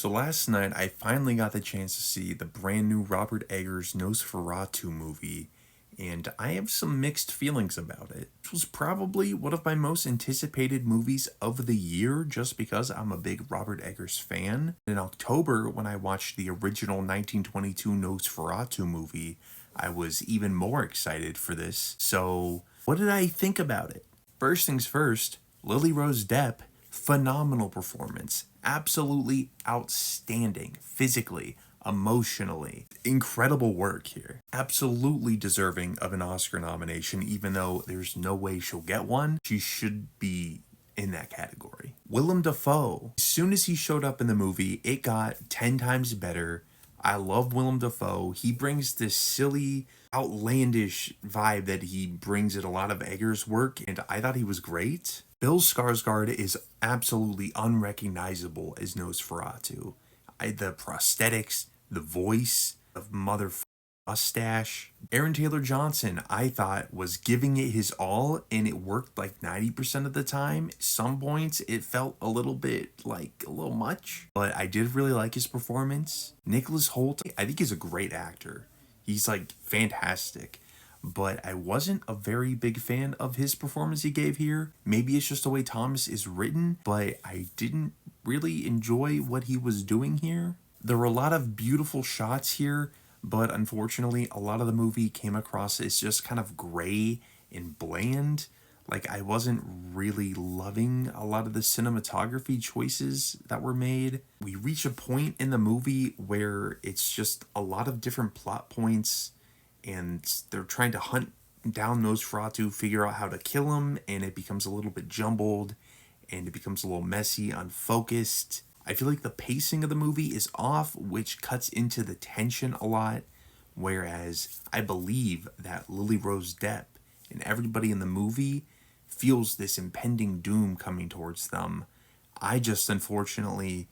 So last night, I finally got the chance to see the brand new Robert Eggers Nosferatu movie, and I have some mixed feelings about it. It was probably one of my most anticipated movies of the year just because I'm a big Robert Eggers fan. In October, when I watched the original 1922 Nosferatu movie, I was even more excited for this. So, what did I think about it? First things first, Lily Rose Depp, phenomenal performance. Absolutely outstanding, physically, emotionally. Incredible work here. Absolutely deserving of an Oscar nomination, even though there's no way she'll get one. She should be in that category. Willem Dafoe, as soon as he showed up in the movie, it got 10 times better. I love Willem Dafoe. He brings this silly, outlandish vibe that he brings in a lot of Eggers' work, and I thought he was great. Bill Skarsgård is absolutely unrecognizable as Nosferatu. The prosthetics, the voice, the mustache. Aaron Taylor Johnson, I thought, was giving it his all, and it worked like 90% of the time. Some points, it felt a little bit like a little much, but I did really like his performance. Nicholas Hoult, I think he's a great actor. He's like fantastic. But I wasn't a very big fan of his performance he gave here. Maybe it's just the way Thomas is written, but I didn't really enjoy what he was doing here. There were a lot of beautiful shots here, but unfortunately, a lot of the movie came across as just kind of gray and bland. Like, I wasn't really loving a lot of the cinematography choices that were made. We reach a point in the movie where it's just a lot of different plot points, and they're trying to hunt down Nosferatu, figure out how to kill him, and it becomes a little bit jumbled, and it becomes a little messy, unfocused. I feel like the pacing of the movie is off, which cuts into the tension a lot, whereas I believe that Lily Rose Depp and everybody in the movie feels this impending doom coming towards them. I just unfortunately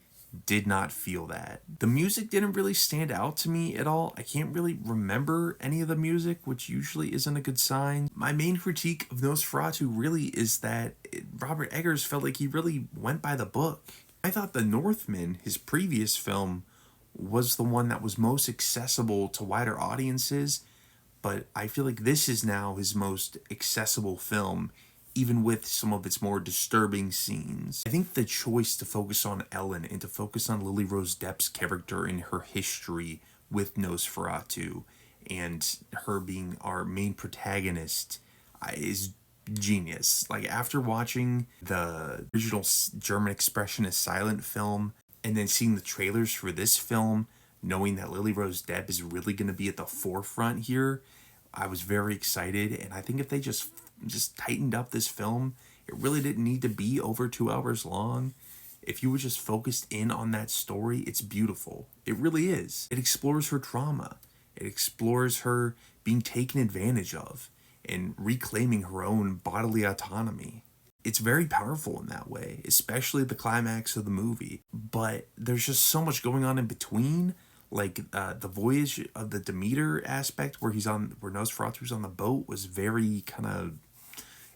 did not feel that. The music didn't really stand out to me at all. I can't really remember any of the music, which usually isn't a good sign. My main critique of Nosferatu really is that Robert Eggers felt like he really went by the book. I thought The Northman, his previous film, was the one that was most accessible to wider audiences, but I feel like this is now his most accessible film, even with some of its more disturbing scenes. I think the choice to focus on Ellen and to focus on Lily Rose Depp's character and her history with Nosferatu and her being our main protagonist is genius. Like, after watching the original German Expressionist silent film and then seeing the trailers for this film, knowing that Lily Rose Depp is really going to be at the forefront here, I was very excited. And I think if they just tightened up this film, it really didn't need to be over 2 hours long. If you were just focused in on that story, it's beautiful. It really is. It explores her trauma. It explores her being taken advantage of and reclaiming her own bodily autonomy. It's very powerful in that way, especially the climax of the movie. But there's just so much going on in between, like the voyage of the Demeter aspect, where Nosferatu's on the boat, was very kind of.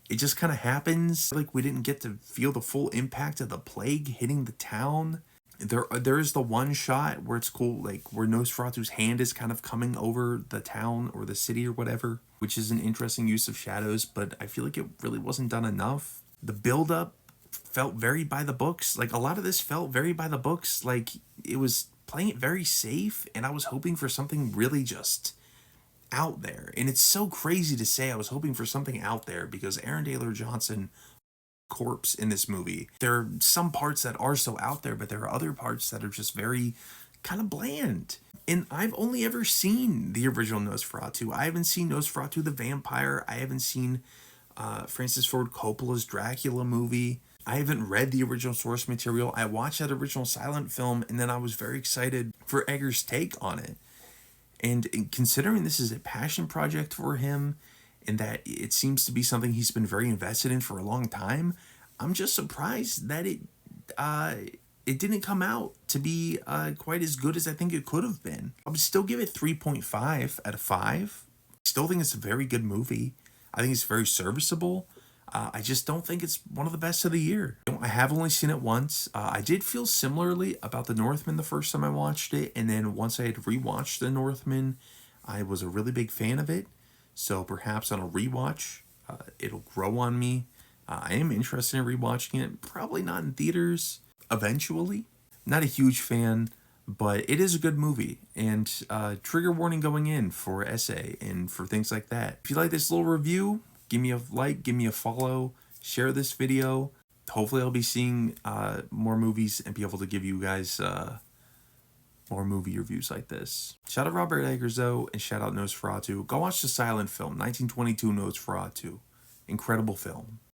It just kind of happens. Like, we didn't get to feel the full impact of the plague hitting the town. There is the one shot where it's cool, like where Nosferatu's hand is kind of coming over the town or the city or whatever, which is an interesting use of shadows, but I feel like it really wasn't done enough. The build-up felt very by the books. Like, a lot of this felt very by the books. Like, it was playing it very safe, and I was hoping for something really just out there. And it's so crazy to say I was hoping for something out there, because Aaron Taylor Johnson corpse in this movie. There are some parts that are so out there, but there are other parts that are just very kind of bland. And I've only ever seen the original Nosferatu. I haven't seen Nosferatu the Vampire. I haven't seen Francis Ford Coppola's Dracula movie. I haven't read the original source material. I watched that original silent film, and then I was very excited for Eggers' take on it. And considering this is a passion project for him, and that it seems to be something he's been very invested in for a long time, I'm just surprised that it didn't come out to be quite as good as I think it could have been. I would still give it 3.5 out of 5. I still think it's a very good movie. I think it's very serviceable. I just don't think it's one of the best of the year. I have only seen it once. I did feel similarly about The Northman the first time I watched it, and then once I had rewatched The Northman, I was a really big fan of it. So perhaps on a rewatch, it'll grow on me. I am interested in rewatching it. Probably not in theaters eventually. Not a huge fan, but it is a good movie. And trigger warning going in for essay and for things like that. If you like this little review, give me a like, give me a follow, share this video. Hopefully I'll be seeing more movies and be able to give you guys more movie reviews like this. Shout out Robert Eggers though, and shout out Nosferatu. Go watch the silent film, 1922 Nosferatu. Incredible film.